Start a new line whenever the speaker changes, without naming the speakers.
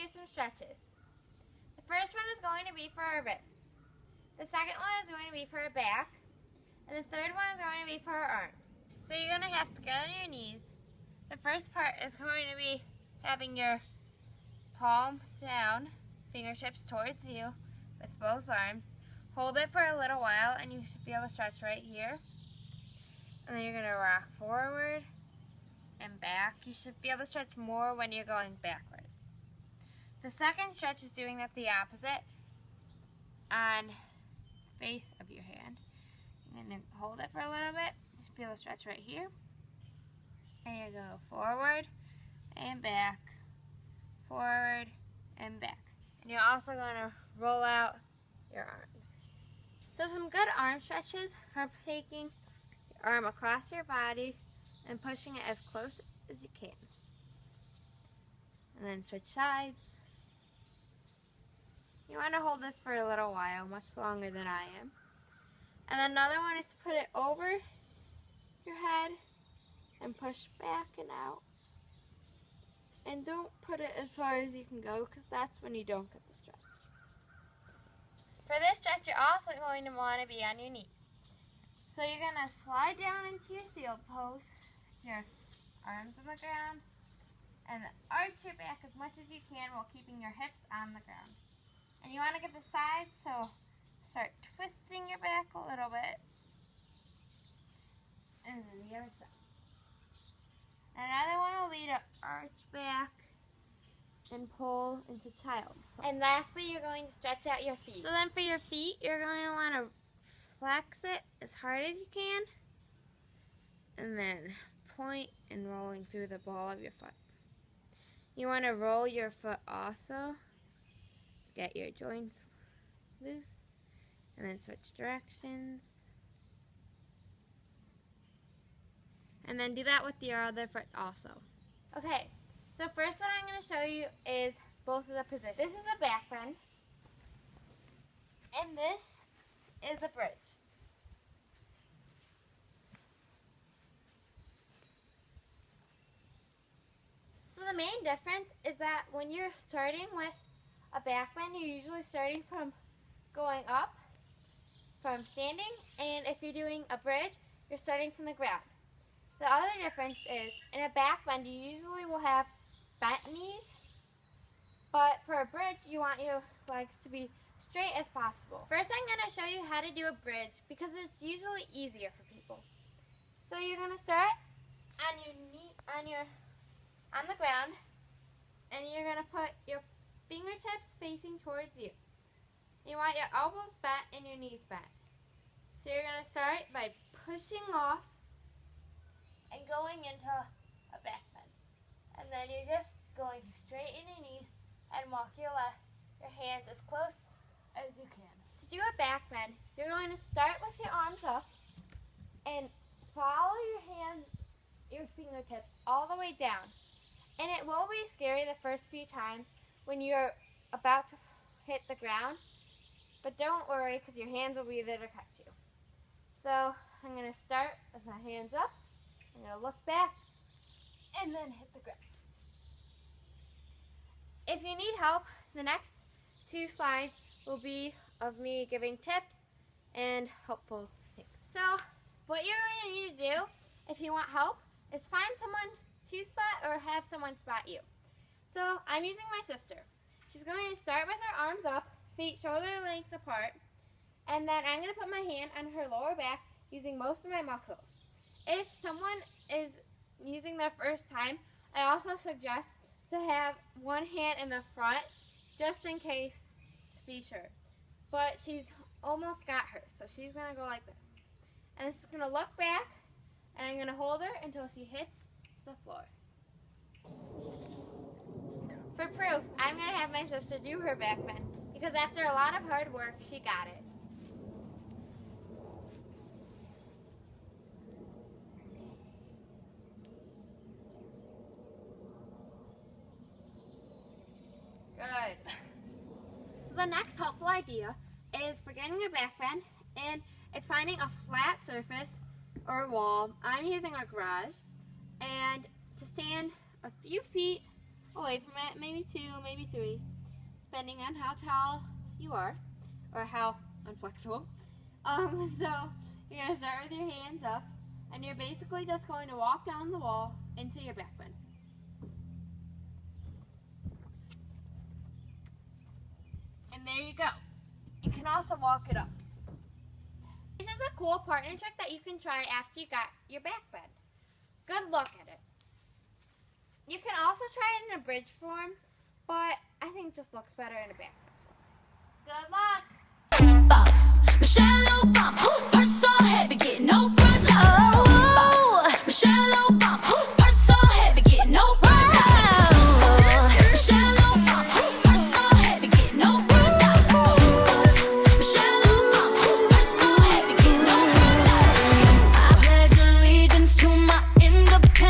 do some stretches. The first one is going to be for our wrists. The second one is going to be for our back. And the third one is going to be for our arms. So you're going to have to get on your knees. The first part is going to be having your palm down, fingertips towards you with both arms. Hold it for a little while and you should feel the stretch right here. And then you're going to rock forward and back. You should feel the stretch more when you're going backwards. The second stretch is doing that the opposite on the base of your hand. You're going to hold it for a little bit. You should feel the stretch right here. And you're going to go forward and back, forward and back. And you're also going to roll out your arms. So some good arm stretches are taking your arm across your body and pushing it as close as you can. And then switch sides. You want to hold this for a little while, much longer than I am. And then another one is to put it over your head and push back and out. And don't put it as far as you can go because that's when you don't get the stretch. For this stretch, you're also going to want to be on your knees. So you're going to slide down into your seal pose, put your arms on the ground, and arch your back as much as you can while keeping your hips on the ground. And you want to get the sides, so start twisting your back a little bit. And then the other side. Another one will be to arch back and pull into child. And lastly, you're going to stretch out your feet. So then for your feet, you're going to want to flex it as hard as you can. And then point and rolling through the ball of your foot. You want to roll your foot also to get your joints loose. And then switch directions. And then do that with your other foot also. Okay, so first what I'm going to show you is both of the positions. This is a back bend. And this is a bridge. So the main difference is that when you're starting with a back bend, you're usually starting from going up, from standing, and if you're doing a bridge, you're starting from the ground. The other difference is, in a back bend, you usually will have bent knees, but for a bridge, you want your legs to be straight as possible. First, I'm going to show you how to do a bridge because it's usually easier for people. So you're going to start on your knee, on the ground, and you're going to put your fingertips facing towards you. You want your elbows bent and your knees bent. So you're going to start by pushing off and going into a back bend. And then you're just going to straighten your knees and walk your hands as close as you can. To do a back bend, you're going to start with your arms up and follow your fingertips all the way down. And it will be scary the first few times when you're about to hit the ground, but don't worry because your hands will be there to catch you. So I'm going to start with my hands up. I'm going to look back and then hit the ground. If you need help, the next 2 slides will be of me giving tips and helpful things. So what you're going to need to do if you want help is find someone to spot or have someone spot you. So I'm using my sister. She's going to start with her arms up, feet shoulder length apart, and then I'm going to put my hand on her lower back using most of my muscles. If someone is using their first time, I also suggest to have one hand in the front just in case to be sure. But she's almost got her, so she's going to go like this. And she's going to look back, and I'm going to hold her until she hits the floor. For proof, I'm going to have my sister do her back bend because after a lot of hard work, she got it. Good. So the next helpful idea is for getting a back bend, and it's finding a flat surface or wall. I'm using a garage, and to stand a few feet away from it, maybe 2, maybe 3, depending on how tall you are or how unflexible. So you're going to start with your hands up, and you're basically just going to walk down the wall into your back bend. And there you go. You can also walk it up. This is a cool partner trick that you can try after you got your back bend. Good luck at it. You can also try it in a bridge form, but I think it just looks better in a back bend. Good luck!
Michelle Obama, her so heavy, getting no